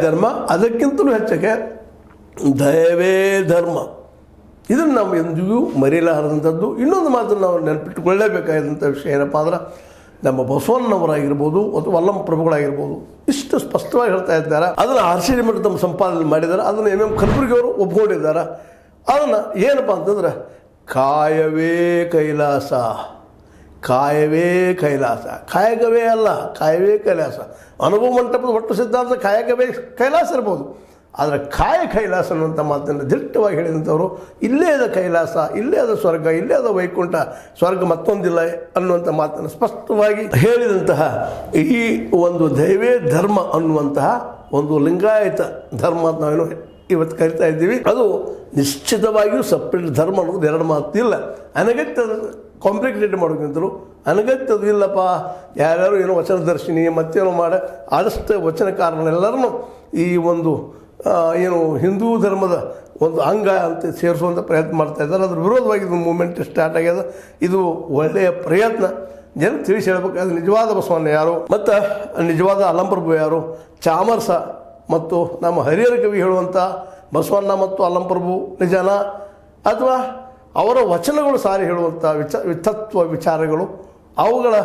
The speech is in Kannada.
ಧರ್ಮ, ಅದಕ್ಕಿಂತಲೂ ಹೆಚ್ಚಾಗೆ ದಯವೇ ಧರ್ಮ. ಇದನ್ನು ನಾವು ಎಂದಿಗೂ ಮರೆಯಲಾರದಂಥದ್ದು. ಇನ್ನೊಂದು ಮಾತನ್ನು ನಾವು ನೆನಪಿಟ್ಟುಕೊಳ್ಳೇಬೇಕಾದಂಥ ವಿಷಯ ಏನಪ್ಪ ಅಂದ್ರೆ, ನಮ್ಮ ಬಸವಣ್ಣನವರಾಗಿರ್ಬೋದು ಅಥವಾ ವಲ್ಲಂ ಪ್ರಭುಗಳಾಗಿರ್ಬೋದು ಇಷ್ಟು ಸ್ಪಷ್ಟವಾಗಿ ಹೇಳ್ತಾ ಇದ್ದಾರೆ. ಅದನ್ನು ಆರ್ಸಿಡಿ ಮಠ ತಮ್ಮ ಸಂಪಾದನೆ ಮಾಡಿದ್ದಾರೆ. ಅದನ್ನು ಎಂ ಕಲಬುರ್ಗಿ ಅವರು ಒಪ್ಕೊಂಡಿದ್ದಾರೆ. ಅದನ್ನು ಏನಪ್ಪ ಅಂತಂದ್ರೆ, ಕಾಯವೇ ಕೈಲಾಸ, ಕಾಯವೇ ಕೈಲಾಸ, ಕಾಯಕವೇ ಅಲ್ಲ, ಕಾಯವೇ ಕೈಲಾಸ. ಅನುಭವ ಮಂಟಪದ ಒಟ್ಟು ಸಿದ್ಧಾಂತ ಕಾಯಕವೇ ಕೈಲಾಸ ಇರ್ಬೋದು, ಆದರೆ ಕಾಯ ಕೈಲಾಸ ಅನ್ನುವಂಥ ಮಾತನ್ನು ದಿಟ್ಟವಾಗಿ ಹೇಳಿದಂಥವರು, ಇಲ್ಲೇ ಅದ ಕೈಲಾಸ, ಇಲ್ಲೇ ಅದ ಸ್ವರ್ಗ, ಇಲ್ಲೇ ಅದ ವೈಕುಂಠ, ಸ್ವರ್ಗ ಮತ್ತೊಂದಿಲ್ಲ ಅನ್ನುವಂಥ ಮಾತನ್ನು ಸ್ಪಷ್ಟವಾಗಿ ಹೇಳಿದಂತಹ ಈ ಒಂದು ದೈವೇ ಧರ್ಮ ಅನ್ನುವಂತಹ ಒಂದು ಲಿಂಗಾಯತ ಧರ್ಮ ಅಂತ ನಾವೇನು ಇವತ್ತು ಕರಿತಾ ಇದ್ದೀವಿ, ಅದು ನಿಶ್ಚಿತವಾಗಿಯೂ ಸಪ್ರೇಟ್ ಧರ್ಮ ಅನ್ನೋದು ಎರಡು ಮಾತಿಲ್ಲ. ಅನಗತ್ಯದ ಕಾಂಪ್ಲಿಕೇಟೆಡ್ ಮಾಡೋಕ್ಕಿಂತಲೂ ಅನಗತ್ಯದು ಇಲ್ಲಪ್ಪ, ಯಾರ್ಯಾರು ಏನೋ ವಚನದರ್ಶಿನಿ ಮತ್ತೇನೋ ಮಾಡಿ ಆದಷ್ಟು ವಚನಕಾರನೆಲ್ಲರನ್ನು ಈ ಒಂದು ಏನು ಹಿಂದೂ ಧರ್ಮದ ಒಂದು ಅಂಗ ಅಂತ ಸೇರಿಸುವಂಥ ಪ್ರಯತ್ನ ಮಾಡ್ತಾ ಇದ್ದಾರೆ. ಅದ್ರ ವಿರೋಧವಾಗಿ ಇದು ಮೂಮೆಂಟ್ ಸ್ಟಾರ್ಟ್ ಆಗ್ಯದ. ಇದು ಒಳ್ಳೆಯ ಪ್ರಯತ್ನ. ಜನಕ್ಕೆ ತಿಳಿಸಿ ಹೇಳಬೇಕಾದ್ರೆ ನಿಜವಾದ ಬಸವಣ್ಣ ಯಾರು ಮತ್ತು ನಿಜವಾದ ಅಲ್ಲಂಪ್ರಭು ಯಾರು, ಚಾಮರಸ ಮತ್ತು ನಮ್ಮ ಹರಿಹರ ಕವಿ ಹೇಳುವಂಥ ಬಸವಣ್ಣ ಮತ್ತು ಅಲ್ಲಂಪ್ರಭು ನಿಜನ, ಅಥವಾ ಅವರ ವಚನಗಳು ಸಾರಿ ಹೇಳುವಂಥ ತತ್ವ ವಿಚಾರಗಳು, ಅವುಗಳ